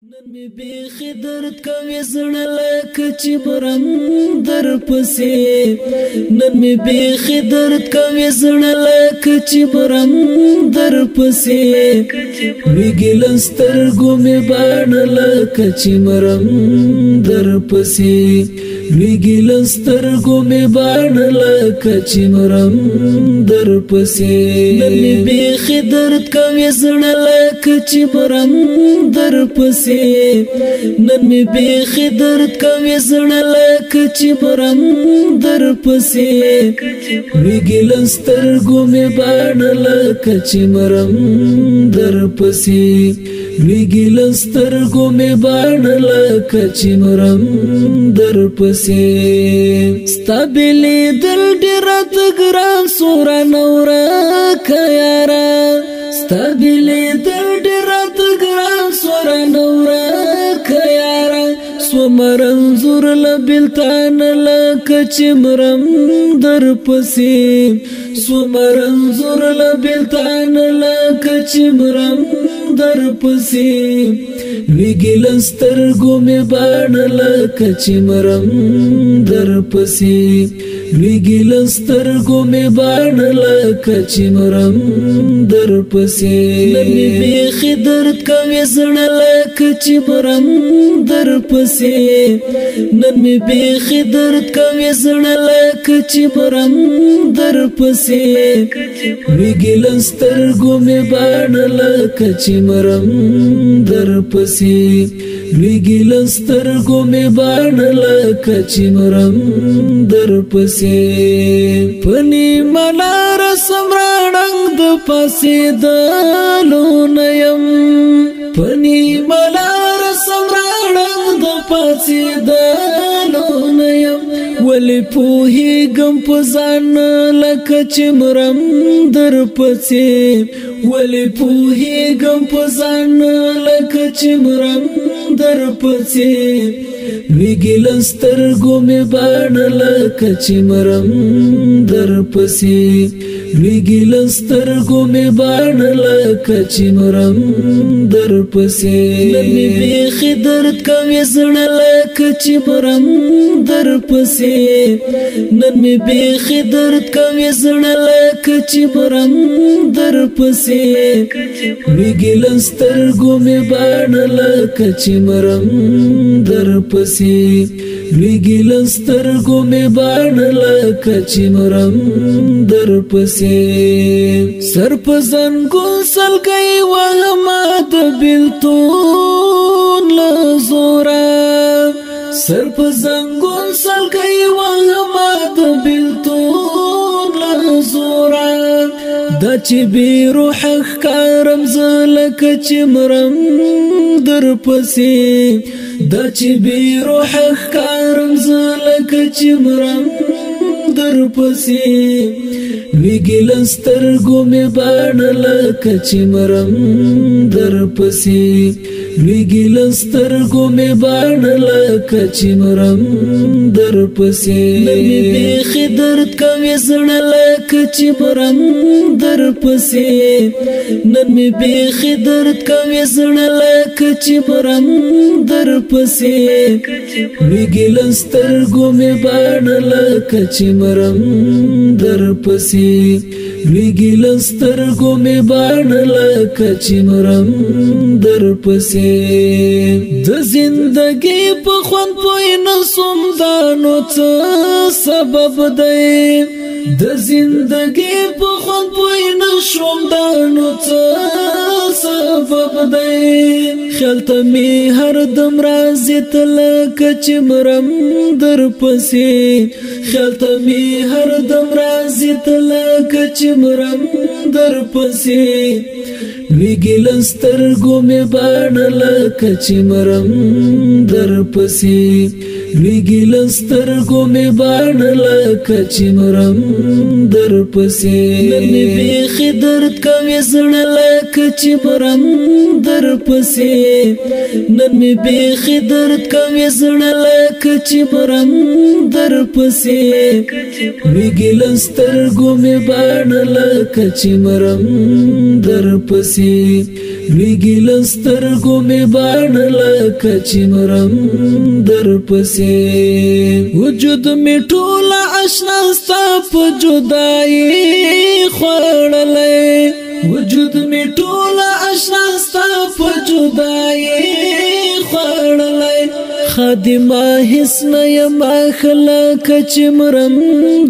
نن می بیخی درد کوي زړه لکه چې برم در پسې نن می بیخی درد کوي زړه لکه چې برم در پسې ویګل سترګو می باڼه لکه چې مرم در پسې ویګل سترګو می باڼه لکه چې مرم در پسې نن می بیخی درد کوي زړه لکه چې برم در پسې نن می بیخی درد کوي زړه لکه چې برم در پسې ویګل سترګو می باڼه لکه چې مرم در پسې ویګل سترګو می باڼه لکه چې مرم در پسې ستابلی دل ډیر تګران سورا نورا کيارا ستابلی دل ډیر تګران سورا نورا کيارا سومرنزور لبلتان لکه چې مرم در پسې سومرنزور لبلتان لکه چې مرم در پسې ویګل سترګو می باڼه لکه چې مرم در پسې ویګل سترګو می باڼه لکه چې مرم در پسې نن می بیخی درد کوي زړه لکه چې مرم در پسې نن می بیخی درد کوي زړه لکه چې مرم در پسې ویګل سترګو می باڼه لکه چې مرم در پسې ویګل سترګو می باڼه لکه چې مرم در پسې پنی ملار سمراړنګ د پسې دالو نیم پنی ملار سمراړنګ د پسې دالو نیم ولی پوهیږم په ځان لکه چې مرم در پسې ولی پوهیږم په ځان لکه چې مرم در پسې ویګل سترګو می باڼه لکه چې مرم در پسې ویګل سترګو می باڼه لکه چې مرم در پسې نن می بیخی درد کوي زړه لکه چې مرم در پسې نن می بیخی درد کوي زړه لکه چې مرم در پسې ویګل سترګو می باڼه لکه چې مرم در پسې ویګل سترګو می باڼه لکه چې مرم در پسې سر په زنګون سلګي وهما د بلتون لزورا سر په زنګون سلګي وهما د بلتون لزورا د چې بي روح ښکارم زلکه چې مرم در پسې د چې بي روح ښکارم زلکه چې مرم در پسې ویګل سترګو می باڼه لکه چې مرم در پسې ویګل سترګو می باڼه لکه چې مرم در پسې نن می بیخی درد کوي زړه لکه چې مرم در پسې نن می بیخی درد کوي زړه لکه چې مرم در پسې ویګل سترګو می باڼه لکه چې مرم در پسې ویګل سترګو می باڼه لکه چې مرم در پسې د زندګي په خوند پوی نسوم دا نو څه سبب دی د زندګي په خوند پوی نشوم دا نو څه سبب دی خیال ته می هر دم راځي لکه چې مرم در پسې خیال ته می هر دم راځي لکه چې مرم در پسې ویګل سترګو می باڼه لکه چې مرم در پسې ویګل سترګو می باڼه لکه چې مرم در پسې نن می بیخی درد کوي زړه لکه چې مرم در پسې نن می بیخ درد کوي زړه لکه چې مرم در پسې ویګي لسترګو می باڼه لکه چې مرم در پسې ویګي لسترګو می باڼه لکه چې مرم در پسې وجود می ټول آشنا ستا په جدائی خوړلې وجود می ټول آشنا ستا په جدائی خوړلې خادمه هیڅ نه یم خلک چې مرم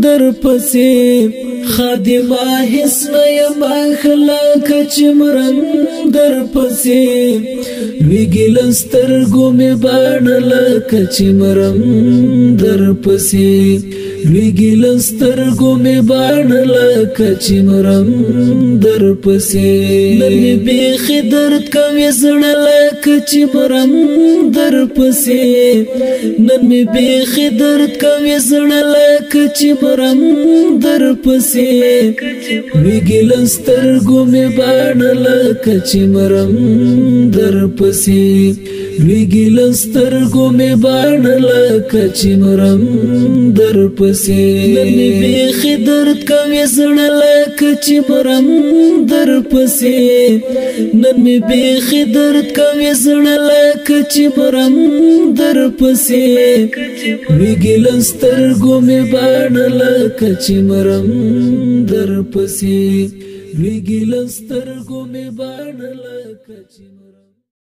در پسې خادمه هیڅ نه یم خلک چې مرم در پسې ویګي لسترګو می باڼه لکه چې مرم در پسې ویګي لسترګو می باڼه لکه چې مرم در پسې نن می بیخ درد کوي زړه لکه چې مرم در پسې نن می بیخ درد کوي زړه لکه چې مرم در پسې ویګي لسترګو می باڼه لکه چې مرم در پسې ویګي لسترګو می باڼه لکه چې مرم در پسې نن می بیخ درد کوي زړه لکه چې مرم در پسې نن می بیخ درد کوي زړه لکه چې مرم در پسې ویګي لسترګو می باڼه لکه چې مرم در پسې ویګي لسترګو می باڼه لکه چې